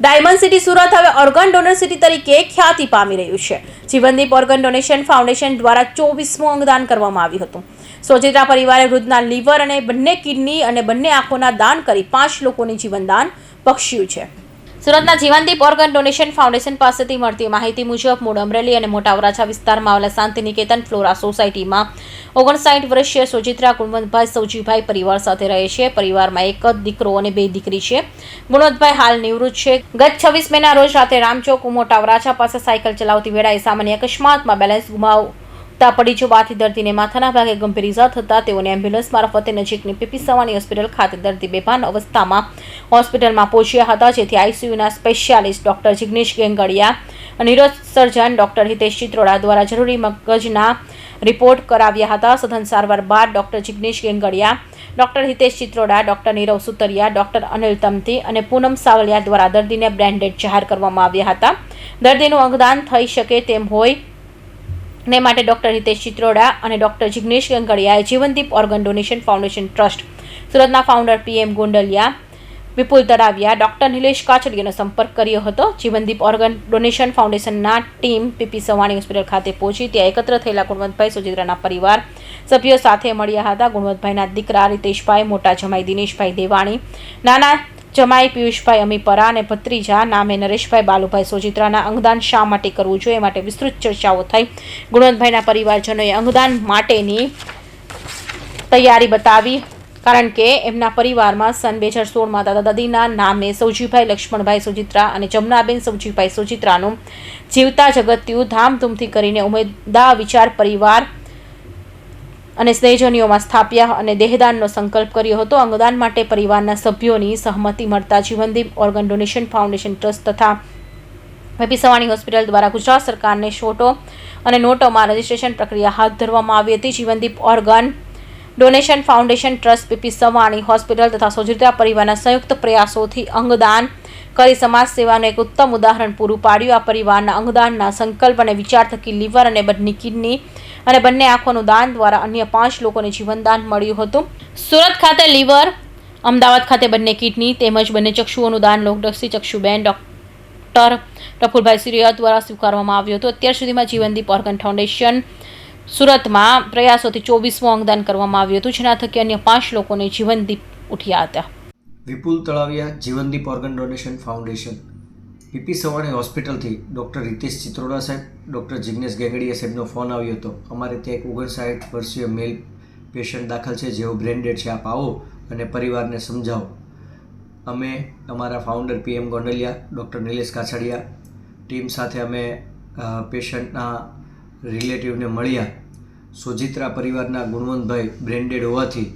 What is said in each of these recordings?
Diamond city Surat હવે organ donor city તરીકે ખ્યાતિ પામી રહ્યું છે। જીવનદીપ ઓર્ગન ડોનેશન ફાઉન્ડેશન દ્વારા 24મું અંગદાન કરવામાં આવ્યું હતું। સોજિત્રા પરિવારે વૃદ્ધના લીવર અને બંને કિડની અને બંને આંખોના દાન કરી 5 લોકોને જીવનદાન બખ્શ્યું છે। સુરતના જીવનદીપ ઓર્ગન ડોનેશન ફાઉન્ડેશન પાસેથી મળતી માહિતી મુજબ મૂળ અમરેલી અને મોટા વરાછા વિસ્તારમાં આવેલા શાંતિનિકેતન ફ્લોરા સોસાયટીમાં 59 વર્ષીય સોજિત્રા ગુણવંતભાઈ સૌજીભાઈ પરિવાર સાથે રહે છે। પરિવારમાં એક જ દીકરો અને 2 દીકરી છે। ગુણવંતભાઈ હાલ નિવૃત્ત છે। ગત 26 મેના રોજ રાતે રામચોક મોટા વરાછા પાસે સાયકલ ચલાવતી વેળાએ સામાન્ય અકસ્માતમાં બેલેન્સ ગુમાવતા પડી જવાથી દર્દીને માથાના ભાગે ગંભીર ઇજા થતા તેઓને એમ્બ્યુલન્સ મારફતે નજીકની પીપી સવાણી હોસ્પિટલ ખાતે દર્દી બેભાન અવસ્થામાં હોસ્પિટલમાં પહોંચ્યા હતા, જેથી આઈસીયુના સ્પેશિયાલિસ્ટ ડોક્ટર જિગ્નેશ ગેંગડિયા અને ન્યુરોસર્જન ડોક્ટર હિતેશ ચિત્રોડા દ્વારા જરૂરી મગજના રિપોર્ટ કરાવ્યા હતા। સઘન સારવાર બાદ doctor Jignesh Gangadiya, doctor Hitesh Chitroda, doctor Nirav Sutariya, doctor Anil Tamti અને પૂનમ સાવલિયા દ્વારા દર્દીને બ્રેન ડેડ જાહેર કરવામાં આવ્યા હતા। દર્દીનું અંગદાન થઈ શકે તેમ હોય ને માટે ડોક્ટર હિતેશ ચિત્રોડા અને ડોક્ટર જિગ્નેશ ગંગડિયાએ Jeevandeep organ donation foundation trust સુરતના founder PM Gondaliya, Vipul Talaviya, doctor Nilesh કાચડિયાનો સંપર્ક કર્યો હતો। જીવનદીપ ઓર્ગન ડોનેશન ફાઉન્ડેશનના ટીમ પીપી સવાણી હોસ્પિટલ ખાતે પહોંચી ત્યાં એકત્ર થયેલા ગુણવંતભાઈ સોજિત્રાના પરિવાર સભ્યો સાથે મળ્યા હતા। ગુણવંતભાઈના દીકરા રીતેશભાઈ, મોટા જમાઈ દિનેશભાઈ દેવાણી, નાના જમાઈ પિયુષભાઈ અમીપરા અને ભત્રીજા નામે નરેશભાઈ બાલુભાઈ સોજિત્રાના અંગદાન શા માટે કરવું જોઈએ માટે વિસ્તૃત ચર્ચાઓ થઈ। ગુણવંતભાઈના પરિવારજનોએ અંગદાન માટેની તૈયારી બતાવી, કારણ કે એમના પરિવારમાં સન 2016માં દાદા દાદીના નામે સૌજીભાઈ લક્ષ્મણભાઈ સોજિત્રા અને જમનાબેન સૌજીભાઈ સોજિત્રાનું જીવતા જગત્યું ધામધૂમથી કરીને ઉમેદા વિચાર પરિવાર અને સ્નેહજનીઓમાં સ્થાપ્યા અને દેહદાનનો સંકલ્પ કર્યો હતો। અંગદાન માટે પરિવારના સભ્યોની સહમતિ મળતા જીવનદીપ ઓર્ગન ડોનેશન ફાઉન્ડેશન ટ્રસ્ટ તથા પીપી સવાણી હોસ્પિટલ દ્વારા ગુજરાત સરકારને ફોટો અને નોટોમાં રજીસ્ટ્રેશન પ્રક્રિયા હાથ ધરવામાં આવી હતી। જીવનદીપ organ donation foundation trust PP Savani hospital તથા સોજિત્રા પરિવારના સંયુક્ત પ્રયાસોથી અંગદાન કરી સમાજ સેવાનું એક ઉત્તમ ઉદાહરણ પૂરું પાડ્યું। આ પરિવારના અંગદાનના સંકલ્પ અને વિચાર થકી લીવર અને બંને કિડની અને બંને આંખોનું દાન દ્વારા અન્ય 5 લોકોને જીવનદાન મળ્યું હતું। સુરત ખાતે લીવર, અમદાવાદ ખાતે બંને કિડની તેમજ બંને ચક્ષુઓનું દાન લોકદર્શી ચક્ષુબેન ડોક્ટર પ્રફુલભાઈ સિરિયા દ્વારા સ્વીકારવામાં આવ્યું હતું। અત્યાર સુધીમાં જીવનદીપ ઓર્ગન ફાઉન્ડેશન સુરતમાં પ્રયાસોથી 24મું અંગદાન કરવામાં આવ્યું હતું, જેના થકી અન્ય 5 લોકોને જીવનદીપ ઉઠ્યા હતા। Vipul Talaviya, Jeevandeep organ donation foundation, PP Savani હોસ્પિટલથી ડૉક્ટર હિતેશ ચિત્રોડા સાહેબ, ડૉક્ટર જિગ્નેશ ગેંગડિયા સાહેબનો ફોન આવ્યો હતો। અમારે ત્યાં એક 59 વર્ષીય મેલ પેશન્ટ દાખલ છે, જેઓ બ્રેન ડેડ છે, આપ આવો અને પરિવારને સમજાવો। અમે અમારા founder PM Gondaliya, doctor Nilesh Kachhadiya team સાથે અમે પેશન્ટના રિલેટિવને મળ્યા। સોજિત્રા પરિવારના ગુણવંતભાઈ બ્રેન ડેડ હોવાથી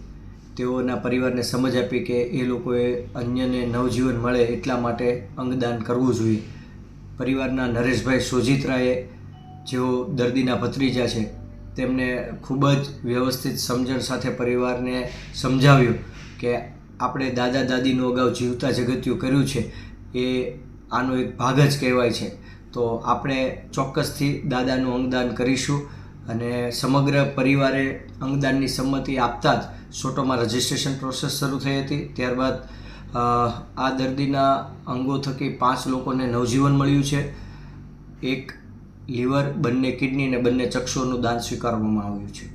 તેઓના પરિવારને સમજ આપી કે એ લોકોએ અન્યને નવજીવન મળે એટલા માટે અંગદાન કરવું જોઈએ। પરિવારના નરેશભાઈ સોજિત્રાએ, જેઓ દર્દીના ભત્રીજા છે, તેમને ખૂબ જ વ્યવસ્થિત સમજણ સાથે પરિવારને સમજાવ્યું કે આપણે દાદા દાદીનું અગાઉ જીવતા જગત્યું કર્યું છે, એ આનો એક ભાગ જ કહેવાય છે, તો આપણે ચોક્કસથી દાદાનું અંગદાન કરીશું। અને સમગ્ર પરિવારે અંગદાનની સંમતિ આપતા જ સોટોમાં રજિસ્ટ્રેશન પ્રોસેસ શરૂ થઈ હતી। ત્યારબાદ આ દર્દીના અંગો થકી 5 લોકોને નવજીવન મળ્યું છે। એક લીવર, બંને કિડની અને બંને ચક્ષુઓનું દાન સ્વીકારવામાં આવ્યું છે।